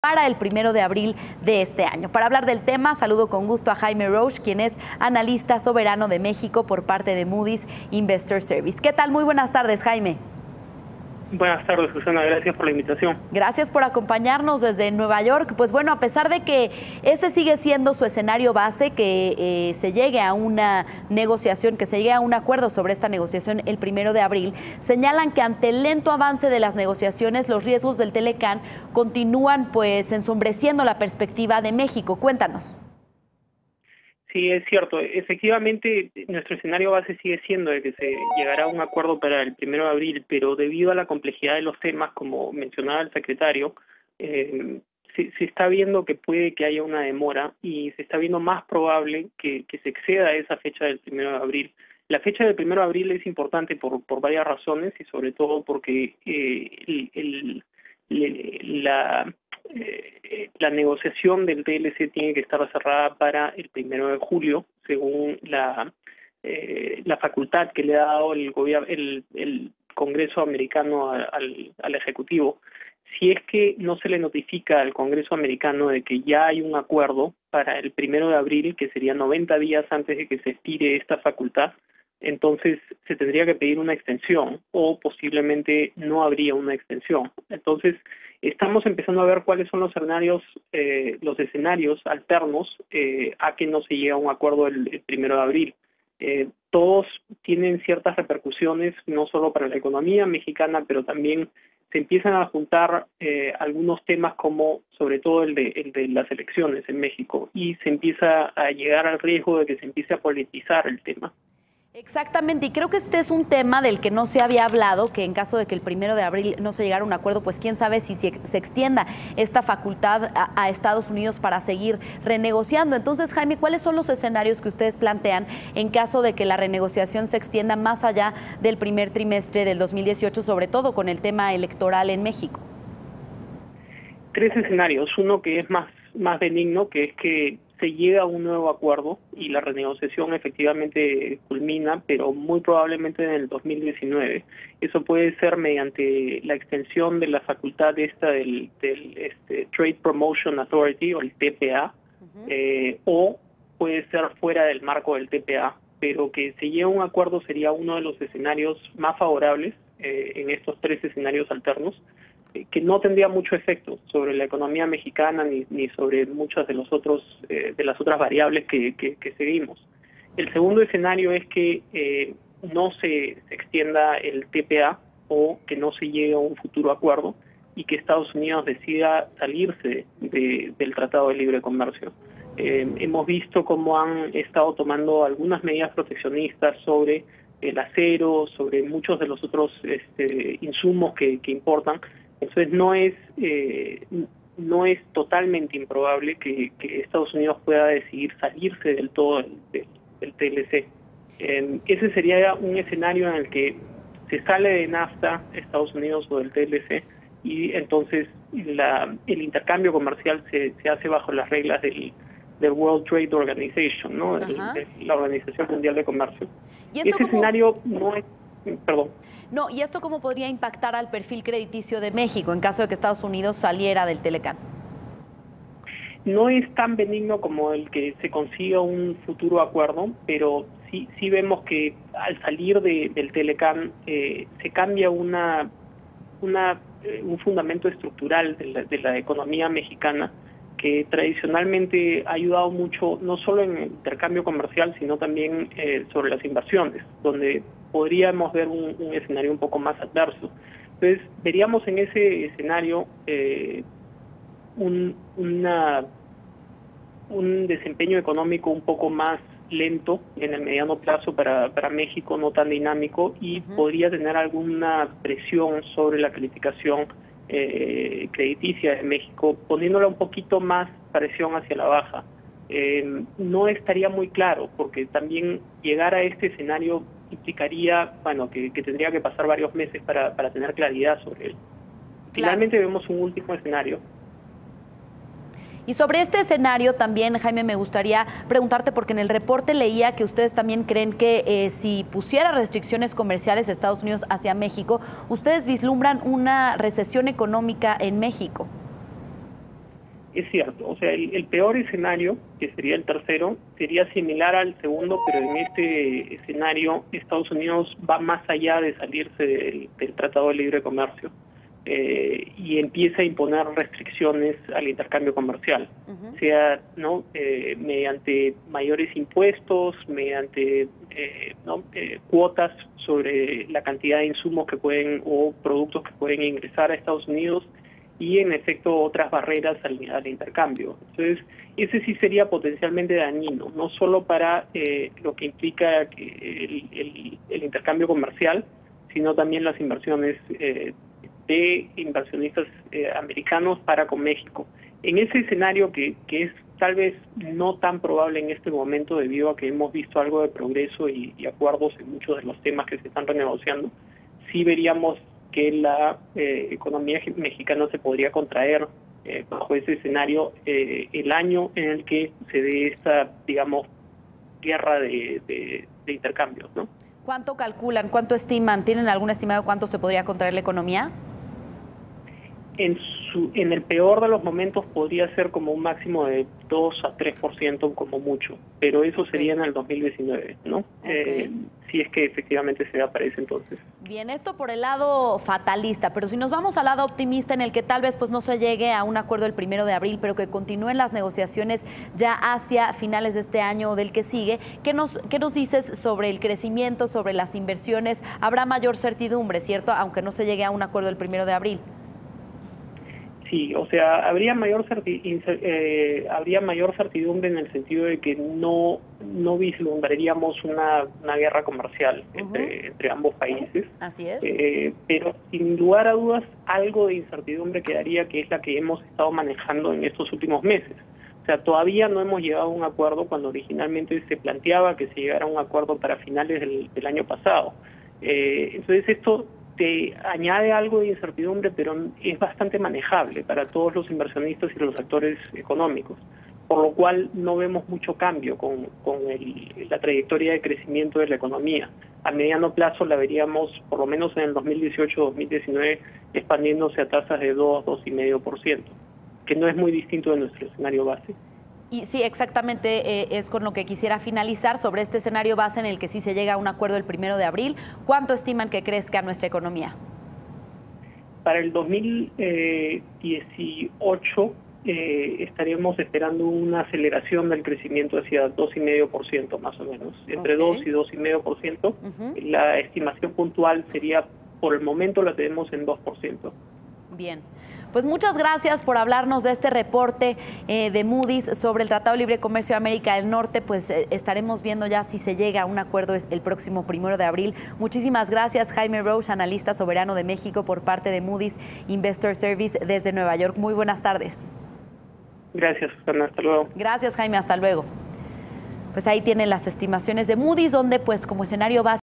para el 1 de abril de este año. Para hablar del tema, saludo con gusto a Jaime Roche, quien es analista soberano de México por parte de Moody's Investor Service. ¿Qué tal? Muy buenas tardes, Jaime. Buenas tardes, Susana. Gracias por la invitación. Gracias por acompañarnos desde Nueva York. Pues bueno, a pesar de que ese sigue siendo su escenario base, que se llegue a una negociación, que se llegue a un acuerdo sobre esta negociación el 1 de abril, señalan que ante el lento avance de las negociaciones, los riesgos del Telecán continúan pues ensombreciendo la perspectiva de México. Cuéntanos. Sí, es cierto. Efectivamente, nuestro escenario base sigue siendo de que se llegará a un acuerdo para el 1 de abril, pero debido a la complejidad de los temas, como mencionaba el secretario, se está viendo que puede que haya una demora y se está viendo más probable que se exceda esa fecha del 1 de abril. La fecha del 1 de abril es importante por varias razones y sobre todo porque la negociación del TLC tiene que estar cerrada para el 1 de julio, según la facultad que le ha dado el Congreso americano al Ejecutivo. Si es que no se le notifica al Congreso americano de que ya hay un acuerdo para el 1 de abril, que sería 90 días antes de que se expire esta facultad, entonces se tendría que pedir una extensión o posiblemente no habría una extensión. Entonces estamos empezando a ver cuáles son los escenarios alternos a que no se llegue a un acuerdo el 1 de abril. Todos tienen ciertas repercusiones, no solo para la economía mexicana, pero también se empiezan a juntar algunos temas como sobre todo el de las elecciones en México y se empieza a llegar al riesgo de que se empiece a politizar el tema. Exactamente, y creo que este es un tema del que no se había hablado, que en caso de que el 1 de abril no se llegara a un acuerdo, pues quién sabe si se extienda esta facultad a Estados Unidos para seguir renegociando. Entonces, Jaime, ¿cuáles son los escenarios que ustedes plantean en caso de que la renegociación se extienda más allá del primer trimestre del 2018, sobre todo con el tema electoral en México? 3 escenarios. Uno que es más benigno, que es que se llega a un nuevo acuerdo y la renegociación efectivamente culmina, pero muy probablemente en el 2019. Eso puede ser mediante la extensión de la facultad del Trade Promotion Authority o el TPA, o puede ser fuera del marco del TPA, pero que se llegue a un acuerdo sería uno de los escenarios más favorables en estos 3 escenarios alternos, que no tendría mucho efecto sobre la economía mexicana ni sobre muchas de las otras variables que seguimos. El segundo escenario es que no se extienda el TPA o que no se llegue a un futuro acuerdo y que Estados Unidos decida salirse del Tratado de Libre Comercio. Hemos visto cómo han estado tomando algunas medidas proteccionistas sobre el acero, sobre muchos de los otros insumos que importan. Entonces no es totalmente improbable que Estados Unidos pueda decidir salirse del todo del TLC. Ese sería un escenario en el que se sale de NAFTA, Estados Unidos, o del TLC, y entonces el intercambio comercial se hace bajo las reglas del World Trade Organization, ¿no? La Organización Mundial de Comercio. Ese escenario no es... Perdón. No, ¿y esto cómo podría impactar al perfil crediticio de México en caso de que Estados Unidos saliera del Telecán? No es tan benigno como el que se consiga un futuro acuerdo, pero sí vemos que al salir del Telecán se cambia un fundamento estructural de la economía mexicana, que tradicionalmente ha ayudado mucho, no solo en el intercambio comercial, sino también sobre las inversiones, donde podríamos ver un escenario un poco más adverso. Entonces, veríamos en ese escenario un desempeño económico un poco más lento en el mediano plazo para México, no tan dinámico, y podría tener alguna presión sobre la calificación crediticia de México, poniéndola un poquito más presión hacia la baja. No estaría muy claro, porque también llegar a este escenario implicaría, bueno, que tendría que pasar varios meses para tener claridad sobre él. Finalmente vemos un último escenario. Y sobre este escenario también, Jaime, me gustaría preguntarte, porque en el reporte leía que ustedes también creen que si pusiera restricciones comerciales a Estados Unidos hacia México, ustedes vislumbran una recesión económica en México. Es cierto, o sea, el peor escenario, que sería el tercero, sería similar al segundo, pero en este escenario Estados Unidos va más allá de salirse del Tratado de Libre Comercio y empieza a imponer restricciones al intercambio comercial, sea no mediante mayores impuestos, mediante cuotas sobre la cantidad de insumos que pueden o productos que pueden ingresar a Estados Unidos, y en efecto otras barreras al intercambio. Entonces, ese sí sería potencialmente dañino, no solo para lo que implica el intercambio comercial, sino también las inversiones de inversionistas americanos para con México. En ese escenario que es tal vez no tan probable en este momento debido a que hemos visto algo de progreso y acuerdos en muchos de los temas que se están renegociando, sí veríamos que la economía mexicana se podría contraer bajo ese escenario el año en el que se dé esta, digamos, guerra de intercambios, ¿no? ¿Cuánto calculan, cuánto estiman? ¿Tienen algún estimado de cuánto se podría contraer la economía? En el peor de los momentos podría ser como un máximo de 2 a 3% como mucho, pero eso sería en el 2019, ¿no? Si es que efectivamente se aparece entonces. Bien, esto por el lado fatalista, pero si nos vamos al lado optimista en el que tal vez pues no se llegue a un acuerdo el 1 de abril, pero que continúen las negociaciones ya hacia finales de este año o del que sigue, ¿qué nos dices sobre el crecimiento, sobre las inversiones? Habrá mayor certidumbre, ¿cierto? Aunque no se llegue a un acuerdo el 1 de abril. Sí, o sea, habría mayor certidumbre en el sentido de que no vislumbraríamos una guerra comercial entre ambos países. Así es. Pero sin lugar a dudas, algo de incertidumbre quedaría, que es la que hemos estado manejando en estos últimos meses. O sea, todavía no hemos llegado a un acuerdo cuando originalmente se planteaba que se llegara a un acuerdo para finales del año pasado. Entonces esto te añade algo de incertidumbre, pero es bastante manejable para todos los inversionistas y los actores económicos, por lo cual no vemos mucho cambio con la trayectoria de crecimiento de la economía. A mediano plazo la veríamos, por lo menos en el 2018-2019, expandiéndose a tasas de 2, 2,5%, que no es muy distinto de nuestro escenario base. Y sí, exactamente, es con lo que quisiera finalizar sobre este escenario base en el que sí se llega a un acuerdo el 1 de abril. ¿Cuánto estiman que crezca nuestra economía? Para el 2018 estaríamos esperando una aceleración del crecimiento hacia 2,5% más o menos, entre 2 y 2,5%. La estimación puntual sería, por el momento la tenemos en 2%. Bien, pues muchas gracias por hablarnos de este reporte de Moody's sobre el Tratado de Libre Comercio de América del Norte. Pues estaremos viendo ya si se llega a un acuerdo el próximo 1 de abril. Muchísimas gracias, Jaime Roche, analista soberano de México por parte de Moody's Investor Service desde Nueva York. Muy buenas tardes. Gracias, Susana. Hasta luego. Gracias, Jaime. Hasta luego. Pues ahí tienen las estimaciones de Moody's, donde pues como escenario base